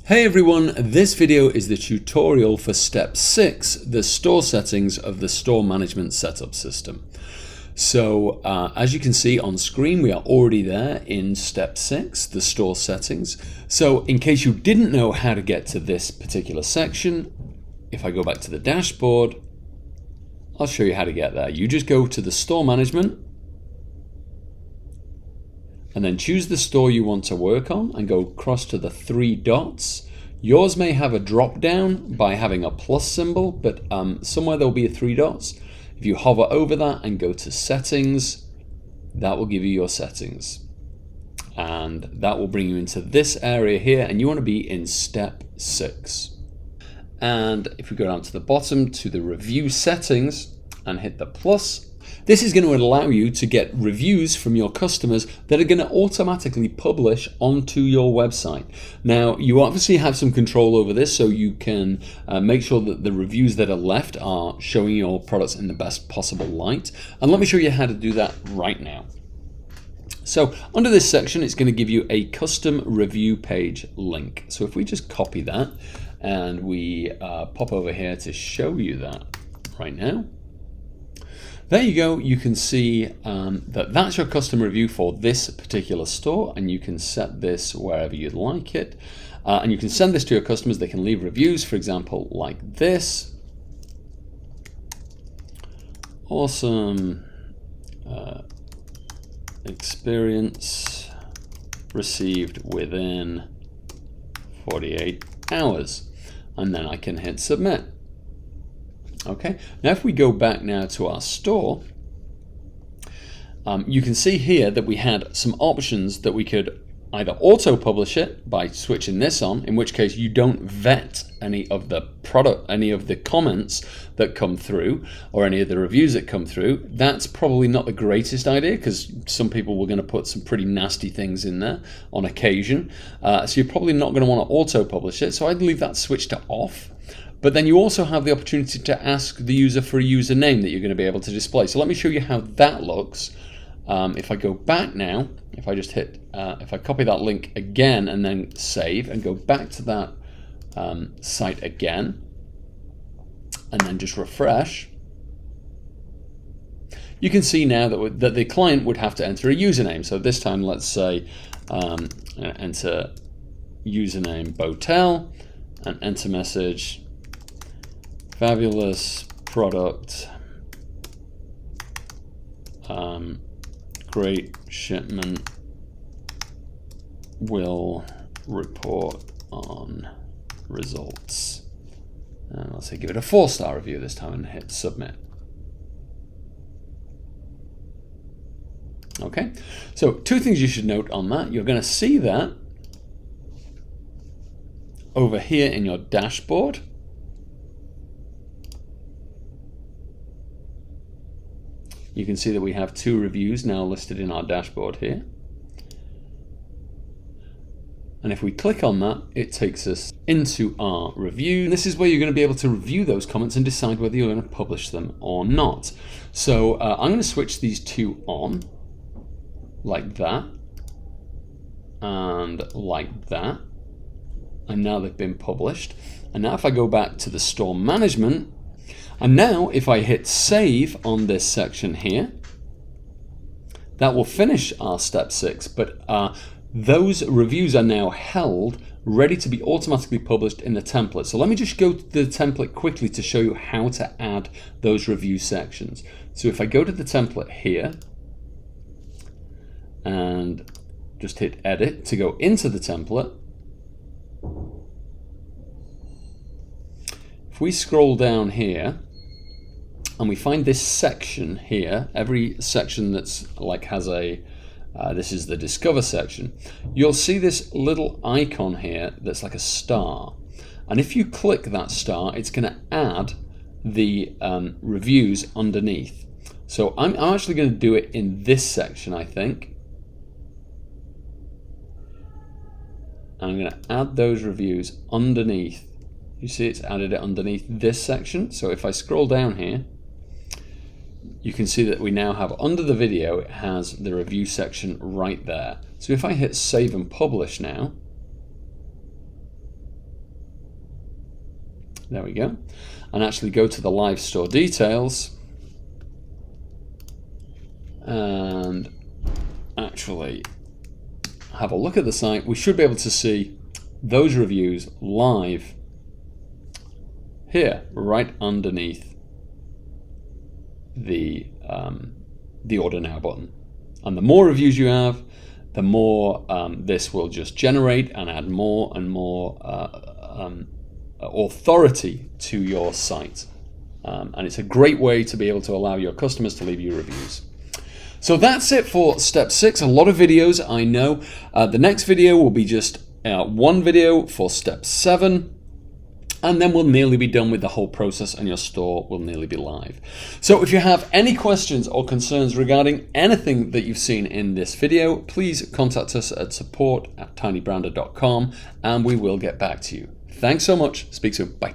Hey everyone, this video is the tutorial for step 6, the store settings of the store management setup system. So as you can see on screen, we are already there in step 6, the store settings. So in case you didn't know how to get to this particular section, if I go back to the dashboard, I'll show you how to get there. You just go to the store management and then choose the store you want to work on and go across to the 3 dots. Yours may have a drop down by having a plus symbol, but somewhere there'll be a 3 dots. If you hover over that and go to settings, that will give you your settings. And that will bring you into this area here, and you want to be in step 6. And if we go down to the bottom to the review settings and hit the plus, this is going to allow you to get reviews from your customers that are going to automatically publish onto your website. Now, you obviously have some control over this, so you can make sure that the reviews that are left are showing your products in the best possible light. And let me show you how to do that right now. So under this section, it's going to give you a custom review page link. So if we just copy that and we pop over here to show you that right now. There you go, you can see that's your custom review for this particular store, and you can set this wherever you'd like it. And you can send this to your customers. They can leave reviews, for example, like this. Awesome experience received within 48 hours. And then I can hit submit. Okay, now if we go back now to our store, you can see here that we had some options that we could either auto-publish it by switching this on, in which case you don't vet any of the comments that come through or any of the reviews that come through. That's probably not the greatest idea because some people were going to put some pretty nasty things in there on occasion. So you're probably not going to want to auto-publish it. So I'd leave that switch to off. But then you also have the opportunity to ask the user for a username that you're going to be able to display. So let me show you how that looks. If I go back now, if I just hit, if I copy that link again and then save and go back to that site again, and then just refresh, you can see now that the client would have to enter a username. So this time, let's say, enter username Botel and enter message. Fabulous product, great shipment, will report on results. And let's say give it a 4-star review this time and hit submit. Okay, so 2 things you should note on that. You're going to see that over here in your dashboard. You can see that we have 2 reviews now listed in our dashboard here. And if we click on that, it takes us into our review. And this is where you're going to be able to review those comments and decide whether you're going to publish them or not. So I'm going to switch these 2 on, like that, and like that. And now they've been published. And now if I go back to the store management, and now if I hit save on this section here, that will finish our step 6, but those reviews are now held ready to be automatically published in the template. So let me just go to the template quickly to show you how to add those review sections. So if I go to the template here and just hit edit to go into the template, if we scroll down here, and we find this section here, every section that's like has a, this is the discover section, you'll see this little icon here that's like a star. And if you click that star, it's going to add the reviews underneath. So I'm actually going to do it in this section, I think. And I'm going to add those reviews underneath. You see it's added it underneath this section. So if I scroll down here, you can see that we now have under the video, it has the review section right there. So if I hit save and publish now, there we go, and actually go to the live store details and actually have a look at the site, we should be able to see those reviews live here, right underneath the Order Now button. And the more reviews you have, the more this will just generate and add more and more authority to your site. And it's a great way to be able to allow your customers to leave you reviews. So that's it for step 6. A lot of videos, I know. The next video will be just one video for step 7. And then we'll nearly be done with the whole process and your store will nearly be live. So if you have any questions or concerns regarding anything that you've seen in this video, please contact us at support@tinybrander.com and we will get back to you. Thanks so much. Speak soon. Bye.